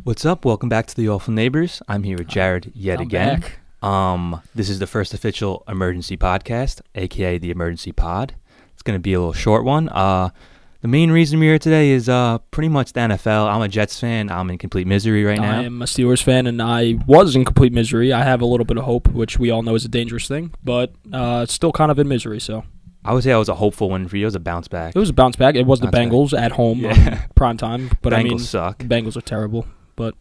What's up? Welcome back to the Awful Neighbors. I'm here with Jared yet again. Back. This is the first official emergency podcast, aka the Emergency Pod. It's going to be a little short one. The main reason we're here today is pretty much the NFL. I'm a Jets fan. I'm in complete misery right now. I am a Steelers fan, and I was in complete misery. I have a little bit of hope, which we all know is a dangerous thing, but still kind of in misery. So I would say I was a hopeful win for you. It was a bounce back. it was a bounce back. It was the Bengals at home on prime time, but Bengals suck. Bengals are terrible. But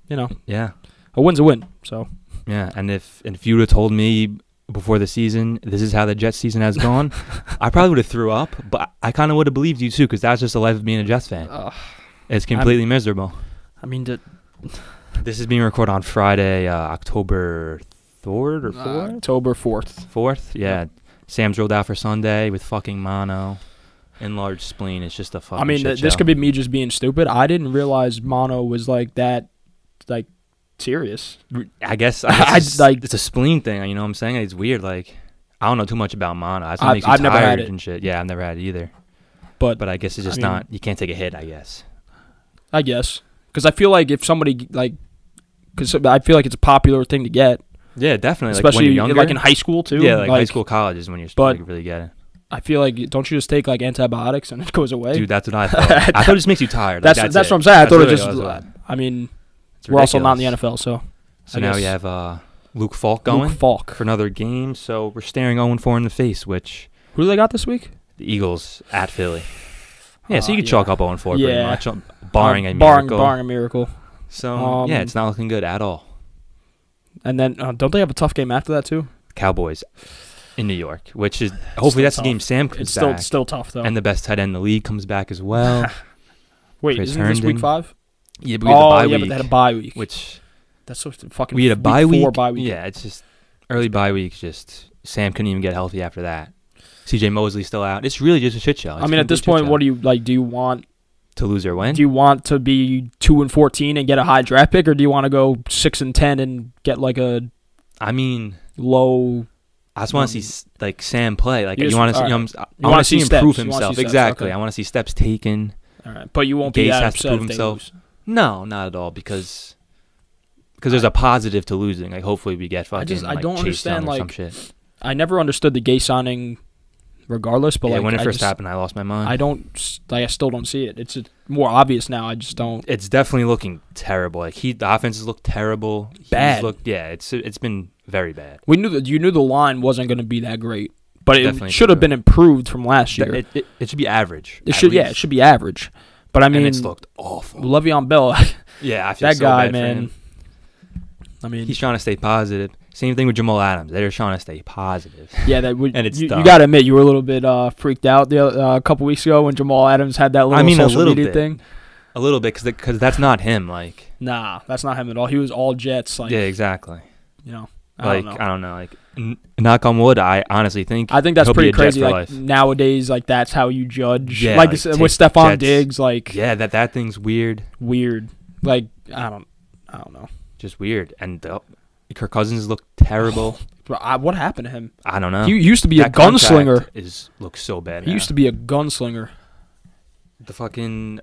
Yeah. a win's a win. So Yeah, and if you would have told me before the season this is how the Jets season has gone, I probably would have threw up. But I kind of would have believed you too, because that's just the life of being a Jets fan. It's completely miserable. I mean, This is being recorded on Friday, October 3rd or 4th? October 4th. 4th? Yeah. Sam's rolled out for Sunday with fucking mono. Enlarged spleen. It's just a fucking shit show. This could be me just being stupid. I didn't realize mono was that serious. I guess it's a spleen thing. You know what I'm saying? It's weird. Like, I don't know too much about mono. That's what makes you never had tired it. and shit. Yeah, I've never had it either. But I guess it's just not. You can't take a hit, I guess. I guess. Because I feel like if somebody, because I feel like it's a popular thing to get. Yeah, definitely. Especially when you're younger. like in high school, too. Yeah, like high school, college is when you're supposed to really get it. I feel like, don't you just take like antibiotics and it goes away? Dude, that's what I thought. I thought it just makes you tired. That's what I'm saying. I thought it just, I mean, we're ridiculous. also not in the NFL, so. So now we have Luke Falk going for another game. So we're staring 0-4 in the face, which. Who do they got this week? The Eagles at Philly. Yeah, so you could chalk up 0-4 pretty much, barring a miracle. Barring a miracle. So, yeah, it's not looking good at all. And then, don't they have a tough game after that, too? Cowboys in New York, which is hopefully that's the game Sam comes back. It's still tough, though. And the best tight end in the league comes back as well. Wait, isn't this week 5? Yeah, but we had a bye week. But they had a bye week. Which that's so fucking. We had a bye week. 4 bye week. Yeah, it's just early bye week. Just Sam couldn't even get healthy after that. C.J. Mosley's still out. It's really just a shit show. I mean, at this point, what do you like? Do you want to lose or win? Do you want to be 2-14 and get a high draft pick, or do you want to go 6-10 and get like a? I mean, low. I just want to see like Sam play. Like you want to see, I want to see him prove himself. Exactly. Okay. I want to see steps taken. All right, but you won't be that upset if himself. They lose. No, not at all, because there's a positive to losing. Like hopefully we get fucking. I don't understand like some shit. I never understood the Gay signing. Regardless, but when it first happened, I lost my mind. I still don't see it. It's more obvious now. I just don't. It's definitely looking terrible. Like the offenses look terrible. Bad. It's been very bad. You knew the line wasn't going to be that great, but it should have been improved from last year. It should be average. It should be average. But I mean, it's looked awful. Le'Veon Bell. Yeah, I feel that so guy, bad man. For him. I mean, he's trying to stay positive. Same thing with Jamal Adams. They're trying to stay positive. Yeah, and it's you got to admit you were a little bit freaked out a couple weeks ago when Jamal Adams had that little social media thing. A little bit, because that's not him. Like, nah, that's not him at all. He was all Jets. Like, yeah, exactly. You know, I don't know. Like, knock on wood, I honestly think. I think that's pretty crazy. Like nowadays, like that's how you judge. Yeah, like with Stephon Diggs, like yeah, that thing's weird. Weird. Like I don't know. Just weird. And Kirk Cousins looked terrible. What happened to him? I don't know. He used to be a gunslinger. Looks so bad. He used to be a gunslinger. The fucking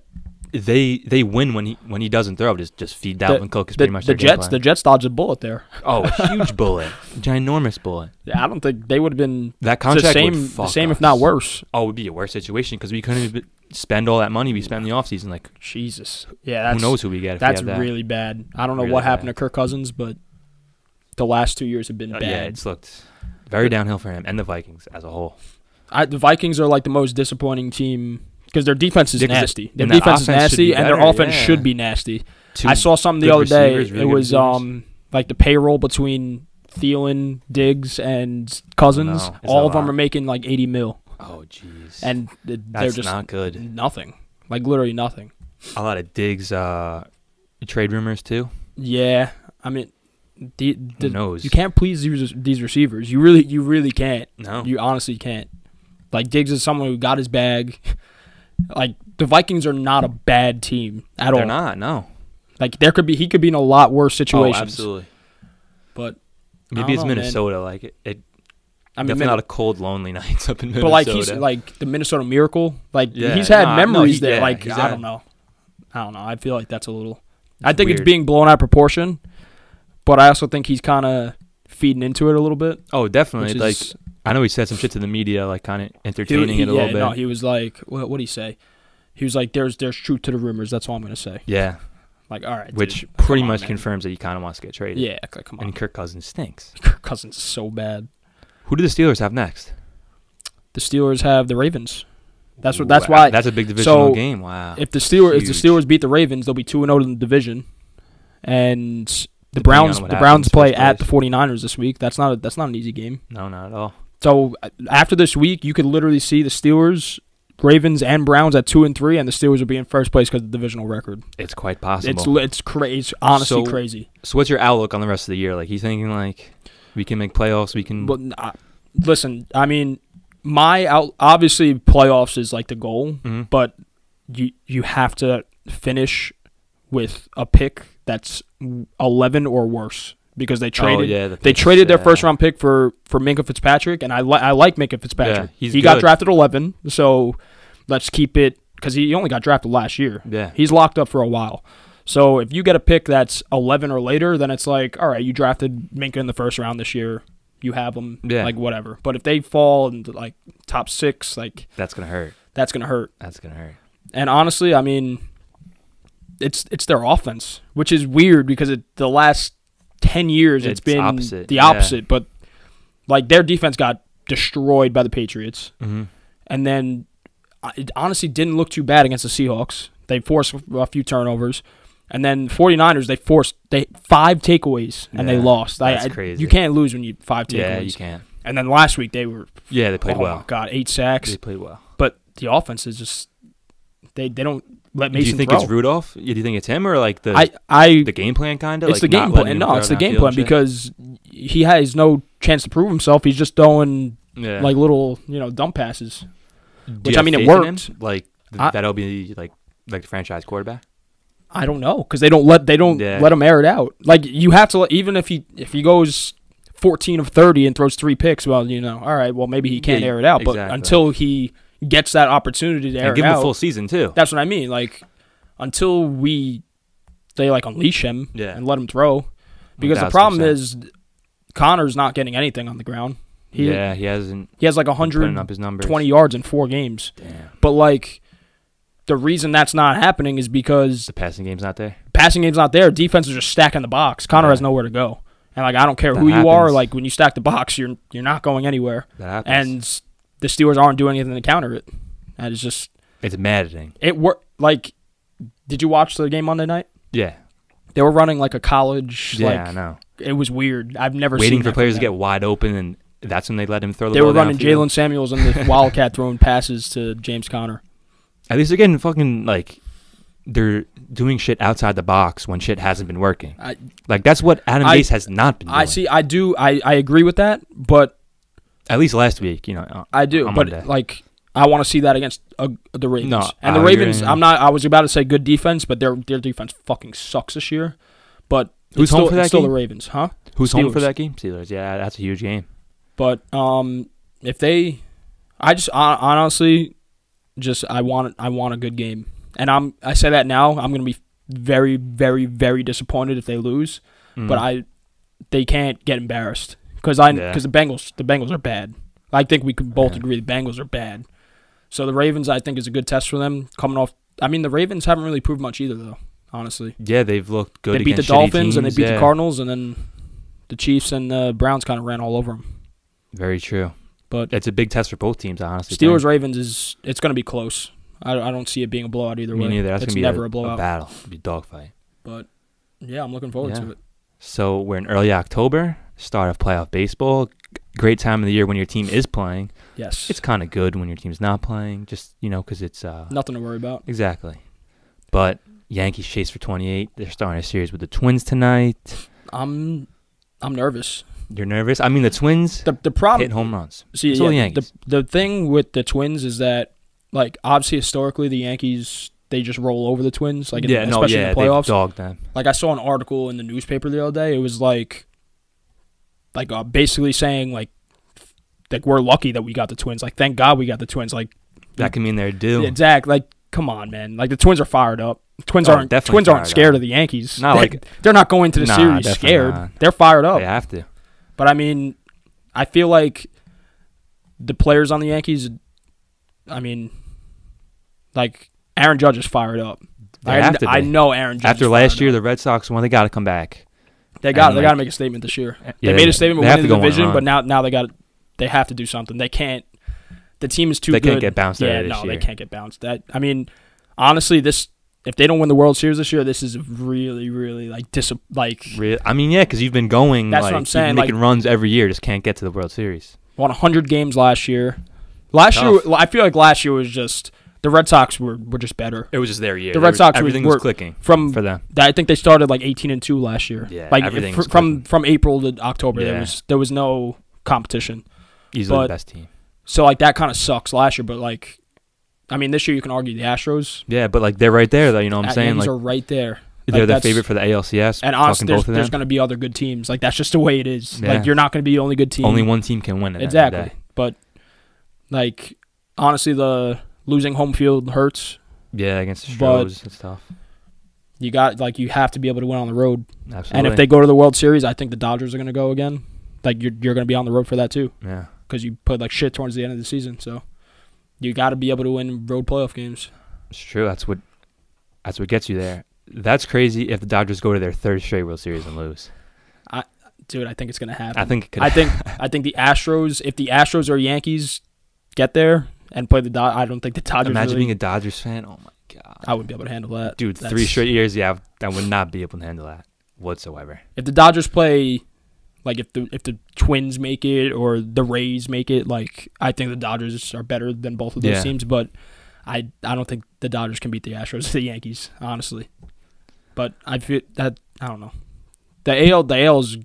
they win when he doesn't throw. Just feed Dalvin Cook is pretty much the Jets. The Jets dodged a bullet there. Oh, a huge bullet, ginormous bullet. Yeah, I don't think they would have been that contract the same if not worse. Oh, it would be a worse situation because we couldn't even spend all that money we spent in the offseason. Like Jesus, yeah. Who knows who we get? That's really bad. I don't know what happened to Kirk Cousins, but the last 2 years have been bad. Yeah, it's looked very downhill for him and the Vikings as a whole. The Vikings are like the most disappointing team because their defense is nasty. Their defense is nasty, and their offense should be nasty. I saw something the other day. It was like the payroll between Thielen, Diggs, and Cousins. All of them are making like $80 million. Oh, jeez. And they're just not good. Nothing. Like literally nothing. A lot of Diggs trade rumors too. Yeah, I mean. Who knows? You can't please these receivers. You really can't. No. You honestly can't. Like Diggs is someone who got his bag. Like the Vikings are not a bad team at all. They're not. No. Like he could be in a lot worse situations. Oh, absolutely. But maybe it's Minnesota. Man. Like it. I mean, definitely not a cold, lonely nights up in Minnesota. But like he's like the Minnesota Miracle. Like he's had memories there. I don't know. I feel like that's a little I think it's being blown out of proportion, but I also think he's kind of feeding into it a little bit. Oh, definitely. Like, I know he said some shit to the media, like kind of entertaining it a little bit. No, he was like, what did he say? He was like, there's truth to the rumors. That's all I'm going to say. Yeah. Like, all right, which pretty much confirms that he kind of wants to get traded. Yeah, come on. And Kirk Cousins stinks. Kirk Cousins is so bad. Who do the Steelers have next? The Steelers have the Ravens. That's why. That's a big divisional game. Wow. If the Steelers beat the Ravens, they'll be 2-0 in the division, and the Browns play at the 49ers this week. That's not an easy game. No, not at all. So after this week, you could literally see the Steelers, Ravens, and Browns at 2-3, and the Steelers will be in first place because of the divisional record. It's quite possible. It's crazy. It's honestly crazy. So what's your outlook on the rest of the year? Like, you thinking like we can make playoffs? We can. Well, listen, I mean, obviously playoffs is like the goal, but you have to finish with a pick that's 11 or worse. Because they traded, their first round pick for Minkah Fitzpatrick, and I like Minkah Fitzpatrick. Yeah, he got drafted 11, so let's keep it because he only got drafted last year. Yeah, he's locked up for a while. So if you get a pick that's 11 or later, then it's like, all right, you drafted Minkah in the first round this year, you have him, like whatever. But if they fall into like top 6, like that's gonna hurt. That's gonna hurt. And honestly, I mean, it's their offense, which is weird because the last 10 years it's been the opposite, but like their defense got destroyed by the Patriots, and then it honestly didn't look too bad against the Seahawks. They forced a few turnovers, and then 49ers they forced 5 takeaways and they lost. That's crazy. You can't lose when you 5 takeaways. Yeah, you can't. And then last week they played well. Oh my God, 8 sacks. They played well, but the offense is just they don't. Let Mason do you think throw. It's Rudolph? Do you think it's him or like the game plan kind of? It's like the game plan. No, it's the game plan because he has no chance to prove himself. He's just throwing like little dump passes, which I mean it worked. Like that'll be like the franchise quarterback. I don't know because they don't let him air it out. Like you have to even if he goes 14 of 30 and throws 3 picks. Well, all right. Well, maybe he can't air it out, but until he gets that opportunity to air it out. Give him a full season, too. That's what I mean. Like, until they unleash him and let him throw. Because 1,000%. The problem is Connor's not getting anything on the ground. He hasn't. He has like 120 yards in 4 games. Damn. But, like, the reason that's not happening is because the passing game's not there. Defense is just stacking the box. Connor has nowhere to go. And, like, I don't care who you are. Like, when you stack the box, you're not going anywhere. That happens. And the Steelers aren't doing anything to counter it. And it's just... It's maddening. It worked. Like, did you watch the game Monday night? Yeah. They were running like a college... Yeah, I know. It was weird. I've never seen waiting for players to get wide open, and that's when they let him throw the ball. They were running Jalen Samuels and the Wildcat throwing passes to James Conner. At least they're getting fucking, like... They're doing shit outside the box when shit hasn't been working. That's what Adam Gase has not been doing. I agree with that, but... At least last week, I do, but Monday. Like I want to see that against the Ravens. No, and the Ravens, I was about to say good defense, but their defense fucking sucks this year. But who's home for that game? Still the Ravens, huh? Who's home for that game? Steelers. Yeah, that's a huge game. But if they, I just honestly, I want a good game, and I say that now. I'm gonna be very, very, very disappointed if they lose, but they can't get embarrassed. Because the Bengals are bad. I think we could both agree the Bengals are bad. So the Ravens, I think, is a good test for them coming off. I mean, the Ravens haven't really proved much either, though. Honestly. Yeah, they've looked good. They beat the Dolphins and they beat the Cardinals, and then the Chiefs and the Browns kind of ran all over them. Very true. But it's a big test for both teams, honestly. Steelers Ravens it's going to be close. I don't see it being a blowout either way. Me neither. That's going to be never a blowout. A battle. It'll be a dogfight. But yeah, I'm looking forward to it. So we're in early October. Start of playoff baseball. Great time of the year when your team is playing. Yes. It's kind of good when your team's not playing, just, because it's... nothing to worry about. Exactly. But Yankees chase for 28. They're starting a series with the Twins tonight. I'm nervous. You're nervous? I mean, the Twins the problem, hit home runs. See, the Yankees. The thing with the Twins is that, like, obviously, historically, the Yankees... They just roll over the Twins, especially in the playoffs. Dogged them. Like I saw an article in the newspaper the other day. It was like basically saying like we're lucky that we got the Twins. Like thank God we got the Twins. Like that can mean they're due. Exactly. Like come on, man. Like, the Twins are fired up. Twins aren't scared of the Yankees. They're not going to the series scared. Not. They're fired up. They have to. But, I mean, I feel like the players on the Yankees, I mean, like, Aaron Judge is fired up. I know Aaron Judge after last year, the Red Sox won. They got to come back. They got to make a statement this year. Yeah, they made a statement winning the division, but now they have to do something. They can't. The team is too good. They can't get bounced this year. They can't get bounced. I mean, honestly, if they don't win the World Series this year, this is really, really I mean, yeah, because you've been going. That's what I'm saying. Making runs every year, just can't get to the World Series. Won 100 games last year. I feel like last year was just the Red Sox were just better. It was just their year. The Red Sox everything was clicking for them. I think they started like 18-2 last year. Yeah, like everything from April to October, there was no competition. Easily the best team. So like that kind of sucks last year, but like, I mean, this year you can argue the Astros. Yeah, but like they're right there, though. You know what I'm saying? Yankees like are right there. They're the favorite for the ALCS. And honestly, there's going to be other good teams. Like that's just the way it is. Yeah. Like you're not going to be the only good team. Only one team can win it. Exactly. But like honestly, the losing home field hurts. Yeah, against the Stros, it's tough. You have to be able to win on the road. Absolutely. And if they go to the World Series, I think the Dodgers are going to go again. Like you're going to be on the road for that too. Yeah. Because you put like shit towards the end of the season, so you got to be able to win road playoff games. It's true. That's what gets you there. That's crazy if the Dodgers go to their third straight World Series and lose. Dude, I think it's gonna happen. I think it could. I think the Astros. If the Astros or Yankees get there and play the Dodgers, I don't think the Dodgers. Imagine being a Dodgers fan. Oh my god. I wouldn't be able to handle that, dude. 3 straight years, yeah, I would not be able to handle that whatsoever. If the Dodgers play. Like if the Twins make it or the Rays make it, like I think the Dodgers are better than both of those teams, but I don't think the Dodgers can beat the Astros or the Yankees, honestly. But I feel that I don't know. The AL is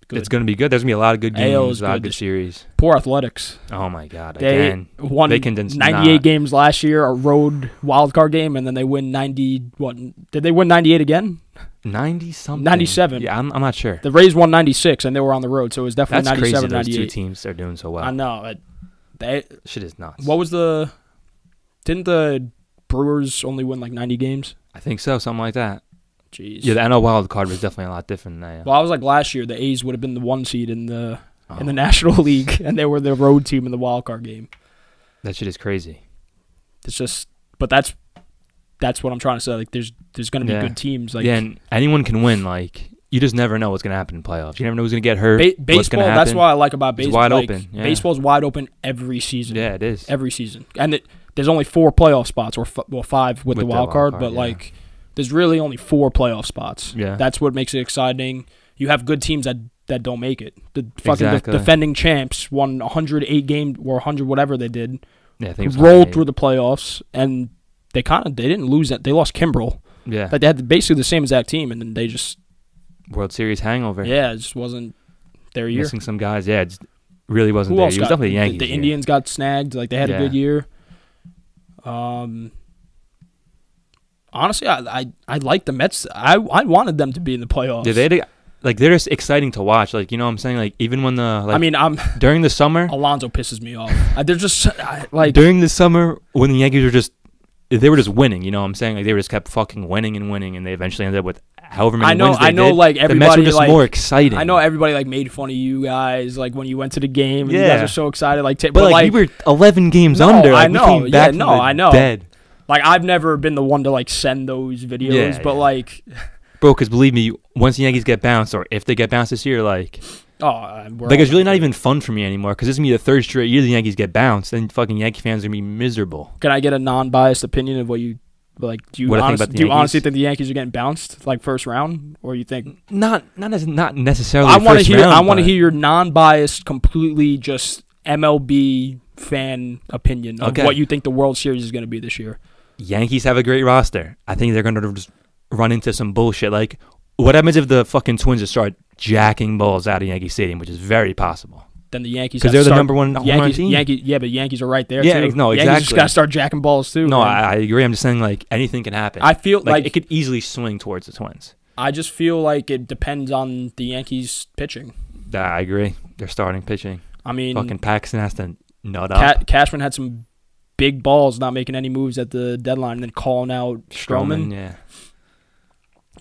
good. It's going to be good. There's going to be a lot of good games, a lot of good series. Poor Athletics. Oh my god! They won 98 games last year, a road wild card game, and then they win 90. What did they win 98 again? 90-something. 97. Yeah, I'm not sure. The Rays won 96, and they were on the road, so it was definitely 97, That's crazy 98. Those 2 teams are doing so well. I know. Shit is nuts. What was didn't the Brewers only win like 90 games? I think so, something like that. Jeez. Yeah, the NL wild card was definitely a lot different than that. Yeah. Well, I was like last year, the A's would have been the 1 seed in the National League, and they were the road team in the wild card game. That shit is crazy. It's just, but that's what I'm trying to say. Like, there's going to be good teams. Like, and anyone can win. Like, you just never know what's going to happen in playoffs. You never know who's going to get hurt. Baseball, what's gonna happen. That's what I like about baseball. It's wide open. Yeah. Baseball's wide open every season. Yeah, it is. Every season. And there's only 4 playoff spots, or 5 with the wild card, but like, there's really only 4 playoff spots. Yeah. That's what makes it exciting. You have good teams that don't make it. The defending champs won 108 games or 100 whatever they did. Yeah, I think rolled through the playoffs, and they didn't lose that. They lost Kimbrel. Yeah. Like they had basically the same exact team, and then they just World Series hangover. Yeah, it just wasn't their year. Missing some guys. Yeah, it just really wasn't there. It was definitely the Yankees. The Indians got snagged. Like they had a good year. Honestly, I like the Mets. I wanted them to be in the playoffs. Yeah, they're just exciting to watch. Like, you know what I'm saying? Like, even when during the summer, Alonso pisses me off. They're just like during the summer when the Yankees were just winning. You know what I'm saying? Like, they just kept fucking winning and winning, and they eventually ended up with however many wins they did. Like everybody, the Mets were just more exciting. I know everybody like made fun of you guys like when you went to the game. And you guys are so excited. But we were 11 games under. Like, I know. We came back I know. Dead. Like, I've never been the one to like send those videos, but like, bro, because believe me, once the Yankees get bounced, or if they get bounced this year, like it's really not even fun for me anymore, because this is gonna be the 3rd straight year the Yankees get bounced, and fucking Yankee fans are gonna be miserable. Can I get a non-biased opinion of what you like? Do you honestly think the Yankees are getting bounced like first round, or you think not necessarily? I want to hear your non-biased, completely just MLB fan opinion of what you think the World Series is going to be this year. Yankees have a great roster. I think they're going to just run into some bullshit. Like, what happens if the fucking Twins just start jacking balls out of Yankee Stadium, which is very possible. Then the Yankees, because they're the number 1 home run team. But Yankees are right there. Yeah, too. No, exactly. Yankees just got to start jacking balls too. No, I agree. I'm just saying, like, anything can happen. I feel like it could easily swing towards the Twins. I just feel like it depends on the Yankees pitching. I agree. They're starting pitching. I mean, fucking Paxton has to nut up. Cashman had some big balls not making any moves at the deadline and then calling out Stroman. Yeah.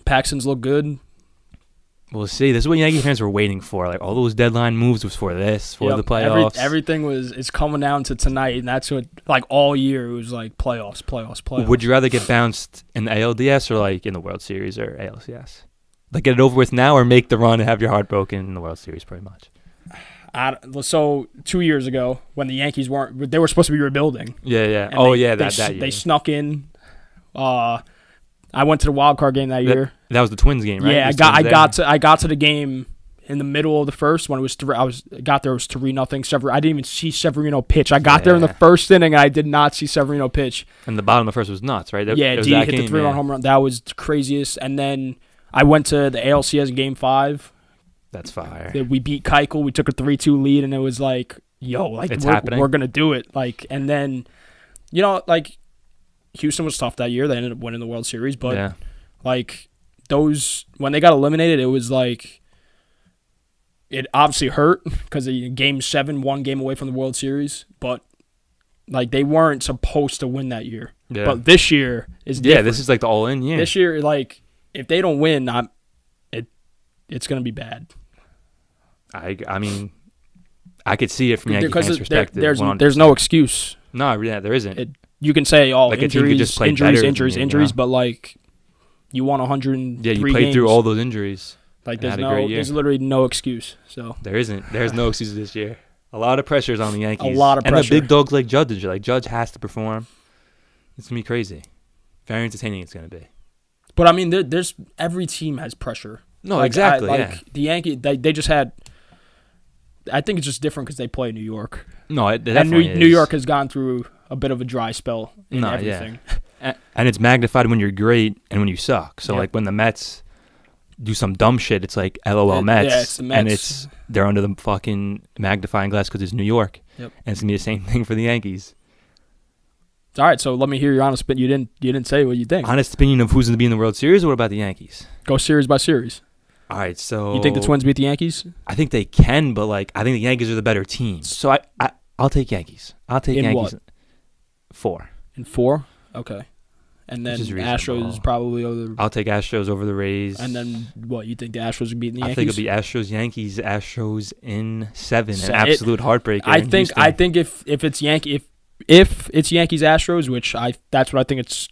Paxton's look good. We'll see. This is what Yankee fans were waiting for. Like, all those deadline moves was for this, for the playoffs. Everything is coming down to tonight, and that's what, like, all year it was like playoffs. Would you rather get bounced in the ALDS or, like, in the World Series or ALCS? Like, get it over with now or make the run and have your heart broken in the World Series, pretty much? So 2 years ago, when the Yankees they were supposed to be rebuilding. Yeah. That year. They snuck in. I went to the wild card game that year. That was the Twins game, right? Yeah, I got to the game in the middle of the first when it was got there. It was 3-0. I didn't even see Severino pitch. I got there in the first inning, and I did not see Severino pitch. And the bottom of the first was nuts, right? D hit the 3-run home run. That was the craziest. And then I went to the ALCS Game 5. That's fire. We beat Keuchel. We took a 3-2 lead, and it was like, it's happening. We're gonna do it. Like, and then, like, Houston was tough that year. They ended up winning the World Series, but like those when they got eliminated, it was like it obviously hurt because Game 7, 1 game away from the World Series, but like they weren't supposed to win that year. Yeah. But this year is different. Yeah, this is like the all-in year. This year, like if they don't win, it's gonna be bad. I mean, I could see it from Yankee fans' perspective. There's no excuse. No, yeah, there isn't. You can say, like injuries, but like you won 103 games. Yeah, you played through all those injuries. Like there's literally no excuse. So there isn't. There's no excuses this year. A lot of pressure is on the Yankees. A lot of pressure. And the big dogs like Judge. Like Judge has to perform. It's gonna be crazy. Very entertaining. It's gonna be. But I mean, there's every team has pressure. No, like, exactly. The Yankees, they just had. I think it's just different because they play New York. No, it definitely New York has gone through a bit of a dry spell in everything. Yeah. And it's magnified when you're great and when you suck. So, like, when the Mets do some dumb shit, it's like, LOL Mets. Yeah, it's the Mets. And they're under the fucking magnifying glass because it's New York. Yep. And it's going to be the same thing for the Yankees. All right, so let me hear your honest opinion. You didn't say what you think. Honest opinion of who's going to be in the World Series, or what about the Yankees? Go series by series. All right, so you think the Twins beat the Yankees? I think they can, but like I think the Yankees are the better team. So I'll take Yankees. I'll take Yankees. What? 4. In 4? Okay. And then Astros probably over. I'll take Astros over the Rays. And then what? You think the Astros would beat the Yankees? I think it'll be Astros, Yankees, Astros in 7. An absolute heartbreaker. I think if it's if it's Yankees Astros, which that's what I think it's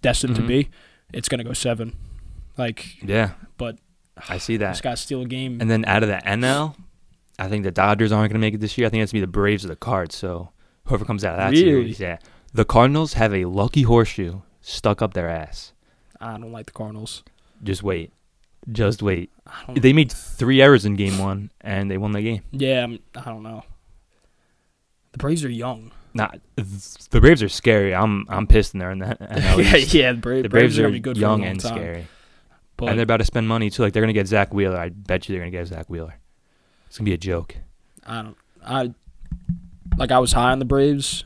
destined to be, it's gonna go 7. Like but. I see that. Just got to steal a game. And then out of the NL, I think the Dodgers aren't going to make it this year. I think it's going to be the Braves or the Cards. So whoever comes out of that series, the Cardinals have a lucky horseshoe stuck up their ass. I don't like the Cardinals. Just wait. They made 3 errors in Game 1, and they won the game. Yeah, I don't know. The Braves are young. Nah, the Braves are scary. I'm pissed in there in that. The Braves are good young and scary. And they're about to spend money, too. Like, they're going to get Zach Wheeler. I bet you they're going to get Zach Wheeler. It's going to be a joke. I was high on the Braves.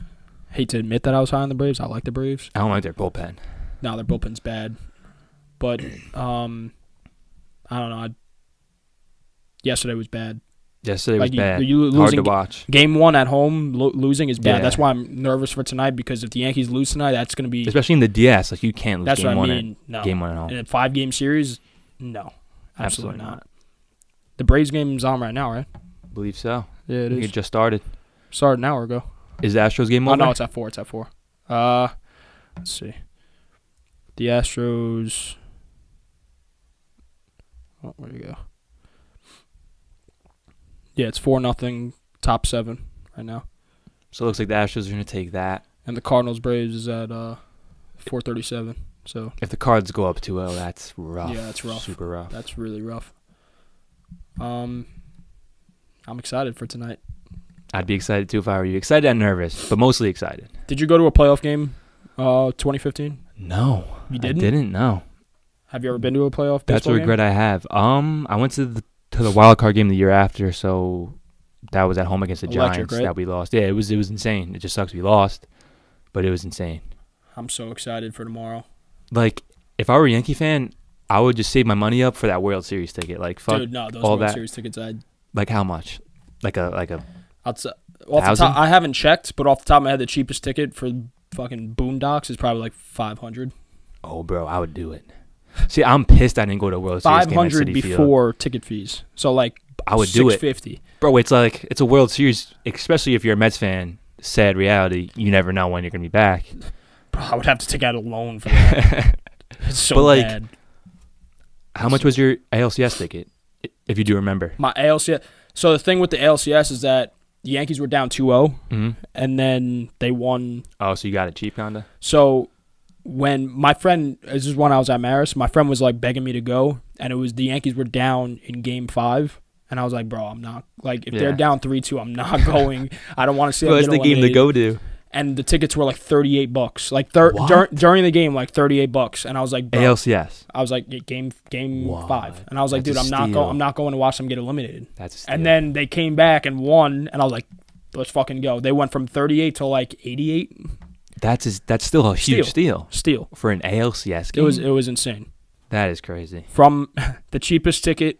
Hate to admit that I was high on the Braves. I like the Braves. I don't like their bullpen. No, their bullpen's bad. But, I don't know. Yesterday was bad. Yesterday was bad. Hard to watch. Game 1 at home, losing is bad. Yeah. That's why I'm nervous for tonight, because if the Yankees lose tonight, that's going to be... Especially in the DS. Like, you can't lose that's Game 1 Game 1 at home. In a 5-game series, no. Absolutely not. The Braves game's on right now, right? I believe so. Yeah, it is. It just started. Started an hour ago. Is the Astros game over? Oh, no, it's at 4. It's at 4. Let's see. The Astros... Oh, where'd you go? Yeah, it's 4-0, top 7 right now. So it looks like the Astros are going to take that. And the Cardinals Braves is at 4:37. So if the Cards go up 2-0, that's rough. Yeah, that's rough. Super rough. That's really rough. I'm excited for tonight. I'd be excited too if I were you. Excited and nervous, but mostly excited. Did you go to a playoff game 2015? No. You didn't? I didn't, no. Have you ever been to a playoff baseball That's a regret I have. I went to the wild card game the year after, so that was at home against the Giants that we lost. Yeah, it was insane. It just sucks we lost, but it was insane. I'm so excited for tomorrow. Like, if I were a Yankee fan, I would just save my money up for that World Series ticket. Like, fuck. Dude, no, those all World that. Series tickets, Like, how much? Like a Off the 1,000? top, I haven't checked, but off the top of my head, the cheapest ticket for fucking Boondocks is probably like 500. Oh, bro, I would do it. See, I'm pissed I didn't go to a World Series game at 500 Citi Field. before ticket fees. So like I would do it. $650. Bro, it's like, it's a World Series, especially if you're a Mets fan. Sad reality, you never know when you're going to be back. Bro, I would have to take out a loan for that. It's so But, like, bad. How much was your ALCS ticket, if you do remember? My ALCS. So the thing with the ALCS is that the Yankees were down 2-0, and then they won. Oh, so you got it cheap, kinda? So when my friend, this is when I was at Maris, my friend was like begging me to go, and it was the Yankees were down in Game 5, and I was like, bro, I'm not, like, if they're down 3-2, I'm not going. I don't want to see them What's get the game to eliminated. go to? And the tickets were like $38, like during the game, like $38, and I was like, bro, ALCS. I was like, yeah, game What? 5, and I was like, That's dude, a I'm steal. not going to watch them get eliminated. That's a steal. And then they came back and won, and I was like, let's fucking go. They went from 38 to like 88. That's still a huge steal for an ALCS game. It was insane. That is crazy. From the cheapest ticket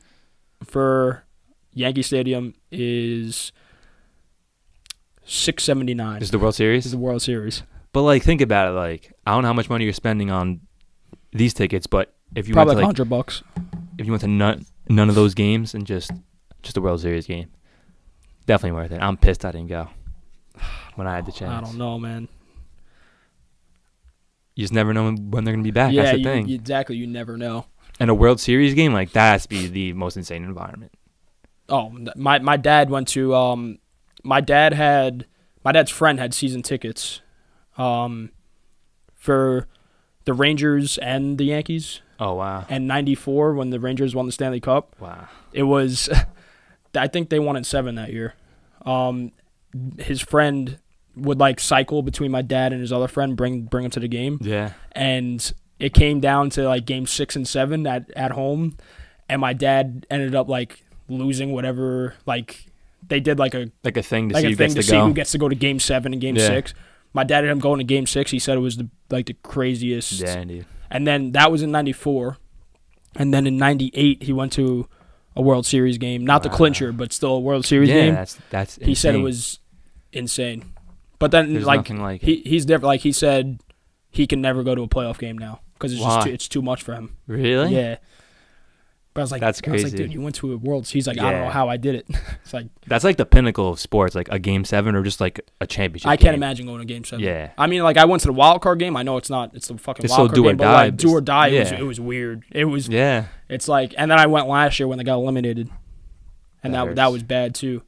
for Yankee Stadium is $679. Is the World Series? Is the World Series. But like, think about it. Like, I don't know how much money you're spending on these tickets, but if you Probably went to like like, $100. if you went to none of those games and just a World Series game, definitely worth it. I'm pissed I didn't go when I had the chance. I don't know, man. You just never know when they're gonna be back. Yeah, That's the thing. exactly. You never know. And a World Series game, like, that has to be the most insane environment. Oh, my dad went to my dad's friend had season tickets for the Rangers and the Yankees. Oh wow. And 94 when the Rangers won the Stanley Cup. Wow. It was I think they won in 7 that year. His friend would like cycle between my dad and his other friend, bring him to the game. Yeah. And it came down to like game 6 and 7 at home, and my dad ended up like losing whatever, like they did like a thing to like see a who thing gets to to see go. who gets to go to game 7 and game 6. My dad ended up going to game 6. He said it was the craziest. Yeah, dude. And then that was in 94. And then in 98 he went to a World Series game, not the clincher, but still a World Series game. That's He said it insane. was insane. But then There's like nothing like he's different. Like he said he can never go to a playoff game now because it's just it's too much for him. Really? Yeah. But I was like, That's I was like, crazy. dude, you went to a World. He's like, I don't know how I did it. It's like That's like the pinnacle of sports, like a game 7 or just like a championship. I can't game. imagine going to game 7. Yeah. I mean, like I went to the wild card game. I know it's not. It's the fucking It's wild still card do or game, but die, like but do or die. yeah. It was weird. It was. Yeah. It's like, and then I went last year when they got eliminated, and that hurts. was bad too.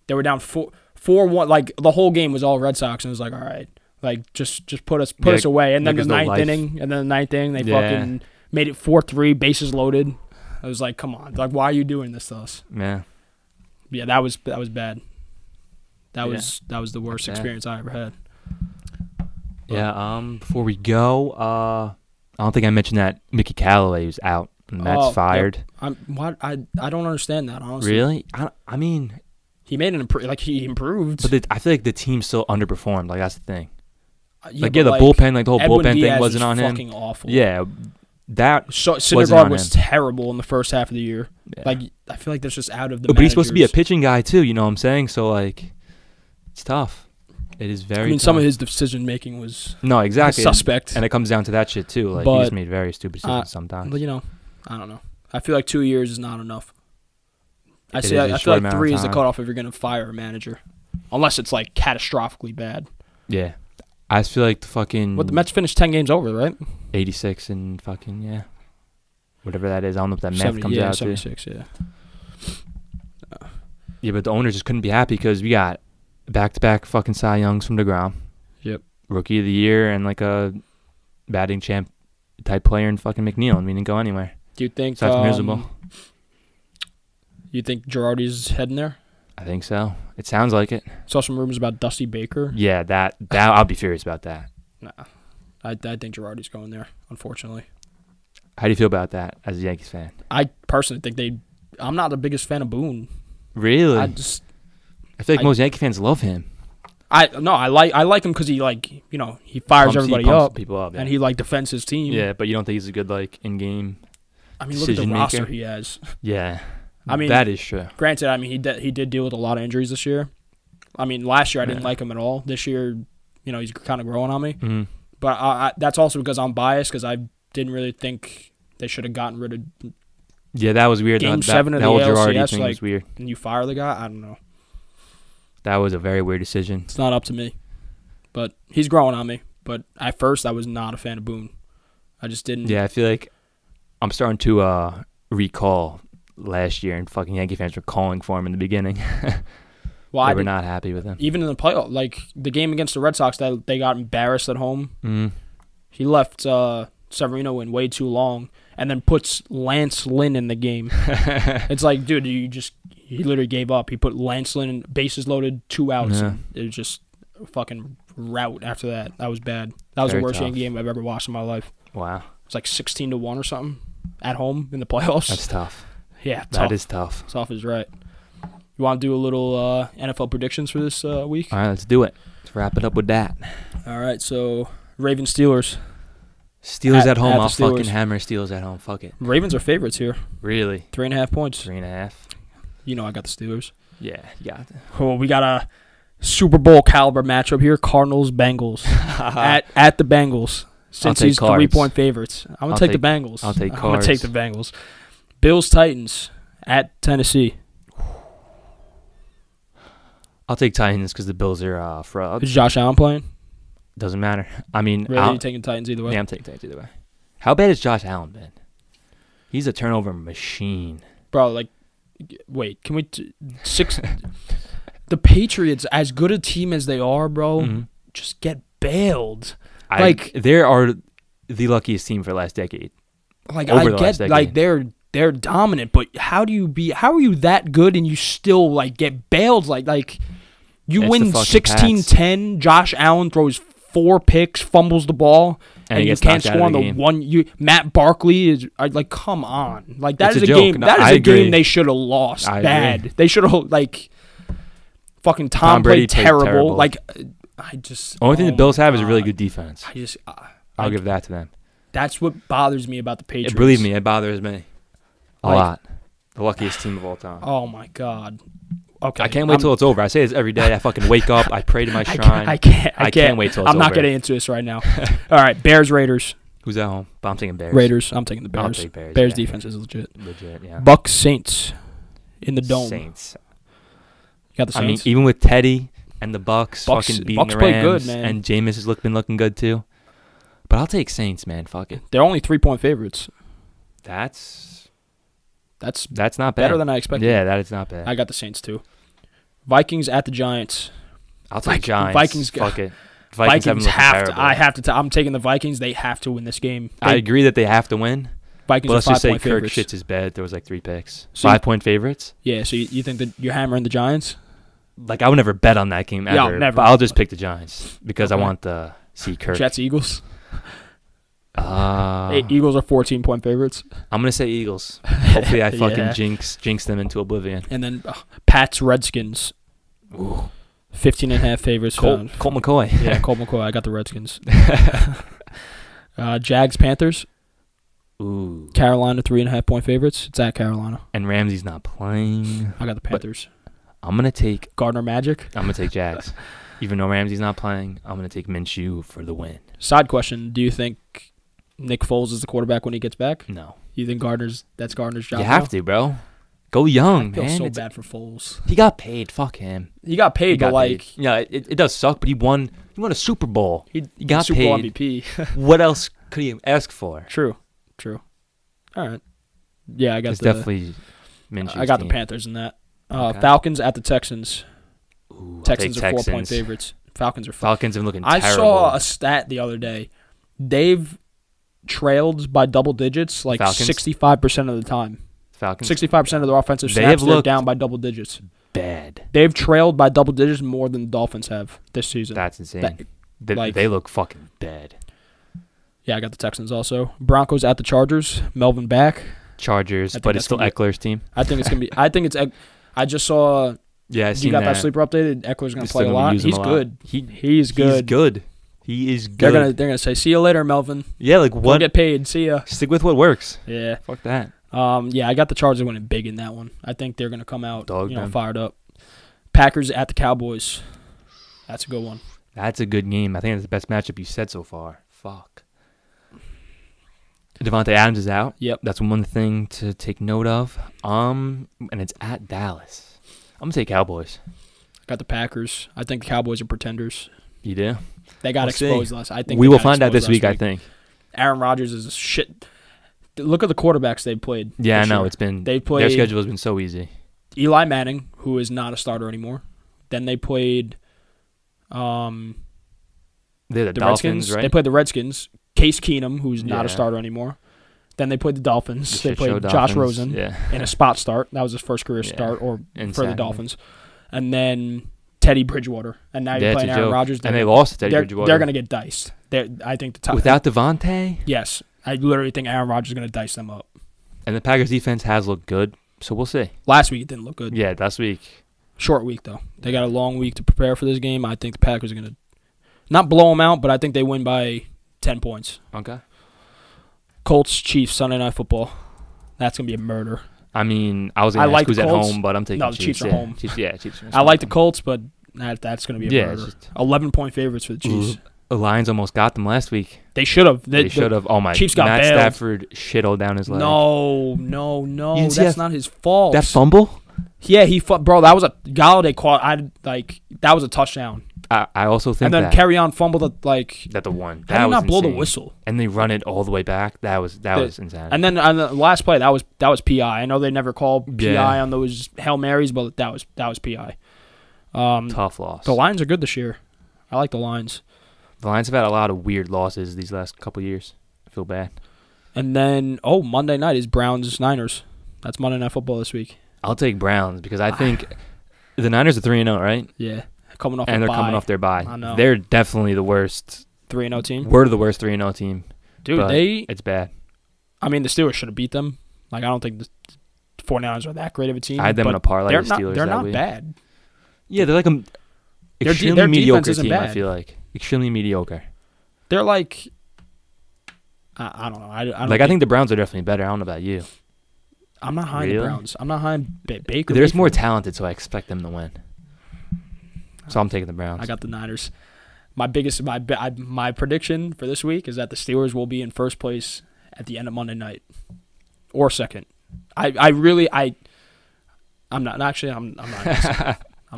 They were down 4-1. Like the whole game was all Red Sox, and it was like, all right, like just put us away. And then the ninth inning, they fucking made it 4-3, bases loaded. I was like, come on, like why are you doing this to us? Yeah. Yeah, that was bad. That was the worst That's experience I ever had. Yeah. Before we go, I don't think I mentioned that Mickey Callaway was out and that's fired. Yep. I don't understand that, honestly. Really? I mean, he made an he improved. but I feel like the team still underperformed. Like that's the thing. Yeah, The bullpen, like the whole Edwin bullpen Diaz thing wasn't was on him. fucking awful. Yeah, that So wasn't on Syndergaard was him. terrible in the first half of the year. Yeah. Like I feel like that's just out of the. But he's supposed to be a managers. pitching guy too. You know what I'm saying? So like, it's tough. It is very. I mean, tough. some of his decision making was no exactly suspect. and it comes down to that shit too. Like he But, just made very stupid decisions sometimes. But you know, I don't know. I feel like 2 years is not enough. I It see. is a I feel short like amount of 3 is the time. cutoff if you're gonna fire a manager, unless it's like catastrophically bad. Yeah, I just feel like the fucking. What the Mets finished 10 games over, right? 86 and fucking whatever that is. I don't know if that math comes out to. 76. Yeah. Yeah, but the owners just couldn't be happy because we got back-to-back fucking Cy Youngs from DeGrom. Yep. Rookie of the year and like a batting champ type player in fucking McNeil, and we didn't go anywhere. Do you think? So that's miserable. You think Girardi's heading there? I think so. It sounds like it. Saw some rumors about Dusty Baker. Yeah, that I'll be furious about that. Nah, I think Girardi's going there. Unfortunately, How do you feel about that as a Yankees fan? I personally think I'm not the biggest fan of Boone. Really? I feel like most Yankee fans love him. I like him because he he fires everybody pumps up, people up, and he like defends his team. Yeah, but you don't think he's a good like in-game. I mean, look at the decision roster maker? he has. Yeah, I mean, that is true. Granted, I mean he did deal with a lot of injuries this year, I mean, last year I didn't like him at all. This year, he's kind of growing on me. Mm-hmm. But that's also because I'm biased because I didn't really think they should have gotten rid of Yeah, that was weird. Game 7 of the whole Girardi ALCS. thing was weird. And you fire the guy? I don't know. That was a very weird decision. It's not up to me. But he's growing on me. But at first, I was not a fan of Boone. I just didn't. Yeah, I feel like I'm starting to recall last year, and fucking Yankee fans were calling for him in the beginning. Well, they were not happy with him. Even in the playoff, like the game against the Red Sox, that they got embarrassed at home. Mm-hmm. He left Severino in way too long, and then puts Lance Lynn in the game. It's like, dude, he literally gave up. He put Lance Lynn in, bases loaded, 2 outs. Yeah. And it was just a fucking rout after that. That was bad. That was Very the worst tough. Yankee game I've ever watched in my life. Wow. It's like 16-1 or something at home in the playoffs. That's tough. Yeah, tough. That is tough. Tough is right. You want to do a little NFL predictions for this week? All right, let's do it. Let's wrap it up with that. All right, so Ravens Steelers. Steelers at home. at the I'll Steelers. fucking hammer Steelers at home. Fuck it. Ravens are favorites here. Really? 3.5 points. 3.5. I got the Steelers. Yeah. Yeah. Oh, we got a Super Bowl caliber matchup here. Cardinals Bengals at the Bengals. Since take he's Cards. 3-point favorites, I'm gonna take the Bengals. I'll take I'm gonna Cards. take the Bengals. Bills Titans at Tennessee. I'll take Titans because the Bills are frauds. Is Josh Allen playing? Doesn't matter. I mean, Really, you taking Titans either way? yeah, I'm taking Titans either way. How bad has Josh Allen been? He's a turnover machine. Bro, like, wait, can we the Patriots, as good a team as they are, bro, Mm-hmm. just get bailed. They are the luckiest team for the last decade. Like, Over I the get, last decade. like, they're dominant, but how are you that good and you still, like, get bailed? Like you It's win the fucking 16-10, Josh Allen throws 4 picks, fumbles the ball, And he you gets can't knocked out score of on the the game. one. Matt Barkley is like, come on, like that It's is a a joke. game. No, That is I a agree. game they should have lost. I Bad. agree. They should have like fucking Tom Brady played played terrible. terrible. Like I just Only thing oh the Bills my have is a really God. good defense. I just I'll give that to them. that's what bothers me about the Patriots. Believe me, it bothers me a Like- lot. The luckiest team of all time. Oh my God. Okay. I can't wait till it's over. I say this every day. I fucking wake up. I pray to my shrine. I can't wait till it's I'm not over. getting into this right now. All right, Bears Raiders. Who's at home? But I'm taking Bears. Raiders. I'm taking the I'll Bears. take Bears. Bears yeah. defense is legit. Legit, yeah. Bucks Saints in the dome. Saints. You got the I mean, Saints. even with Teddy and the Bucks fucking beating Bucks the play Rams, good, man. and Jameis has been looking good too. But I'll take Saints, man. Fuck it. They're only 3-point favorites. That's That's not bad. better than I expected. Yeah, that is not bad. I got the Saints too. Vikings at the Giants. I'll take Giants. Vikings- Fuck it. Vikings haven't looked have terrible. to. I have to. I'm taking the Vikings. They have to win this game. I agree that they have to win. Vikings But are let's just say 5-point Kirk favorites. shits his bed. There was like 3 picks. So 5-point favorites. Yeah. So you think that you're hammering the Giants? Like I would never bet on that game ever. Yeah, I'll never. But I'll just pick the Giants because I Okay. want to see Kirk. Jets Eagles. Uh, Eagles are 14-point favorites. I'm gonna say Eagles. Hopefully, I fucking Yeah. jinx them into oblivion. And then Pats Redskins. Ooh. 15.5 favorites. Colt McCoy. Yeah, Colt McCoy. I got the Redskins. Jags Panthers. Ooh. Carolina 3.5-point favorites. It's at Carolina. And Ramsey's not playing. I got the Panthers. I'm gonna take Gardner Magic. Jags. Even though Ramsey's not playing, I'm gonna take Minshew for the win. Side question: do you think Nick Foles is the quarterback when he gets back? No. You think that's Gardner's job? You have to, bro. Go young, I feel man. so bad for Foles. He got paid. Fuck him. He got paid, He got but like paid. Yeah, it does suck, but he won a Super Bowl. he got Super Bowl paid. MVP. What else could he ask for? True. All right. Yeah, I got It's the definitely Minshew's I got team. the Panthers in that. Okay. Falcons at the Texans. Ooh, I'll Texans take are 4-point Texans. favorites. Falcons are Falcons are looking I terrible. saw a stat the other day. They've trailed by double digits like Falcons? 65% of the time. Falcons 65% of their offensive They snaps have they're looked down by double digits. bad. They've trailed by double digits more than the Dolphins have this season. That's insane. Like- They look fucking bad. Yeah, I got the Texans also. Broncos at the Chargers. Melvin back. Chargers, I think but that's it's still gonna be- Eckler's team. I think it's gonna be. I just saw. Yeah, I You seen got that sleeper updated. Eckler's gonna They're play still a gonna lot. use him He's a lot. good. He's He's good. good. He is They're good. gonna say, see you later, Melvin. Yeah, like Go what? get paid. See ya. Stick with what works. Yeah. Fuck that. Yeah, I got the Chargers winning big in that one. I think they're gonna come out Dog them. fired up. Packers at the Cowboys. That's a good one. That's a good game. I think that's the best matchup you said so far. Fuck. Devontae Adams is out. Yep. That's one thing to take note of. And it's at Dallas. I'm going to say Cowboys. Got the Packers. I think the Cowboys are pretenders. You do? They got exposed last. I think we will find out this week, I think. Aaron Rodgers is a shit. Look at the quarterbacks they've played. Yeah, I know. It's been their schedule has been so easy. Eli Manning, who is not a starter anymore. Then they played They're the Dolphins, Redskins. right? They played the Redskins. Case Keenum, who's not a starter anymore. Then they played the Dolphins. They played Josh Rosen in a spot start. That was his first career start for the Dolphins. And then Teddy Bridgewater. And now you're playing Aaron Rodgers. And they lost to Teddy Bridgewater. They're going to get diced. I think the top. Without Devontae? Yes. I literally think Aaron Rodgers is going to dice them up. And the Packers defense has looked good, so we'll see. Last week it didn't look good. Yeah, last week. Short week, though. They got a long week to prepare for this game. I think the Packers are going to not blow them out, but I think they win by 10 points. Okay. Colts, Chiefs, Sunday Night Football. That's going to be a murder. I mean, I was going to ask who's at home, but I'm taking the Chiefs. No, the Chiefs are home. Chiefs. I like the Colts, but that's going to be a murder. 11-point favorites for the Chiefs. The Lions almost got them last week. They should have. They should have. Oh, my. Chiefs got Matt bailed. Stafford shittled down his leg. No. That's not his fault. That fumble? Yeah, bro, that was a Galladay caught. That was a touchdown. I also think that. And then Carry On fumbled that the one. That did was not blow insane. the whistle. And they run it all the way back. That was insane. And then on the last play, that was PI. I know they never call PI on those Hail Marys, but that was PI. Tough loss. The Lions are good this year. I like the Lions. The Lions have had a lot of weird losses these last couple years. I feel bad. And then, Monday night is Browns-Niners. That's Monday Night Football this week. I'll take Browns because I think the Niners are 3-0, right? Yeah. They're coming off their bye. I know. They're definitely the worst 3-0 team. We're the worst 3-0 team. Dude, it's bad. I mean, the Steelers should have beat them. I don't think the 49ers are that great of a team. I had them in a parlay the Steelers. They're not bad. Yeah, they're like extremely mediocre team, I feel like. Extremely mediocre. They're like, I don't know. I think the Browns are definitely better. I don't know about you. I'm not high on the Browns. I'm not high on Baker. They're more talented, so I expect them to win. So I'm taking the Browns. I got the Niners. My prediction for this week is that the Steelers will be in first place at the end of Monday night, or second. I'm not gonna say it. I'm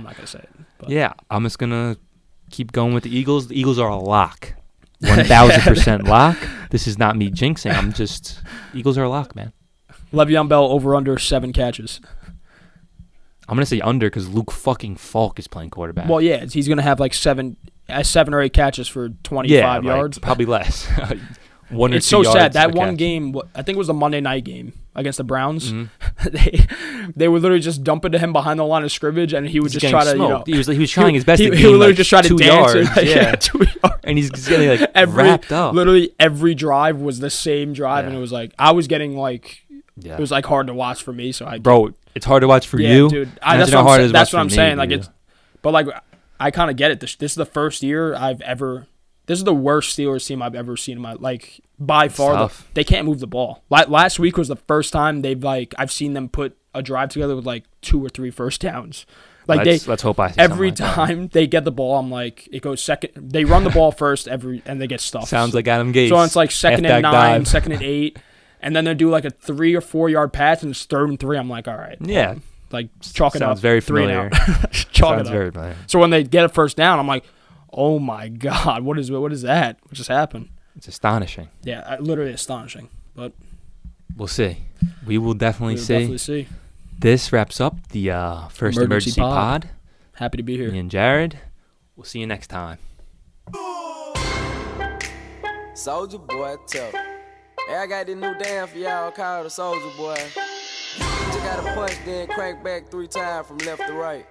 not gonna say it. But. Yeah, I'm just gonna keep going with the Eagles. The Eagles are a lock, 1,000% lock. This is not me jinxing. Eagles are a lock, man. Le'Veon Bell over under 7 catches. I'm gonna say under because Luke fucking Falk is playing quarterback. Well, yeah, he's gonna have like 7 or 8 catches for 25 yards. Probably less. 1 or 2 it's so yards sad. That one game, I think it was the Monday night game against the Browns. Mm-hmm. They would literally just dump it to him behind the line of scrimmage, and he would just try to. He was trying his best. He would literally just try to 2 dance. yards. 2 yards. And he's getting wrapped up. Literally every drive was the same drive, and it was I was getting it was hard to watch for me. So bro, it's hard to watch for you, dude. That's what I'm saying. I kind of get it. This is the first year This is the worst Steelers team I've ever seen in my by far. They can't move the ball. Last week was the first time I've seen them put a drive together with 2 or 3 first downs. Let's hope I see every time they get the ball, I'm it goes second. They run the ball first and they get stuffed. Sounds like Adam Gase. So it's second and 9, second and 8, and then they do a 3 or 4 yard pass and it's 3rd and 3. I'm all right. Yeah. Chalk it up. Sounds very familiar. Chalk it up. Very familiar. So when they get a first down, I'm oh my God, what is that? What just happened? It's astonishing. Yeah, literally astonishing. But we'll see. We will definitely see. This wraps up the first emergency pod. Happy to be here. Me and Jared. We'll see you next time. Soldier Boy, tough. Hey, I got this new dance for y'all called the Soldier Boy. You just gotta punch, then crank back 3 times from left to right.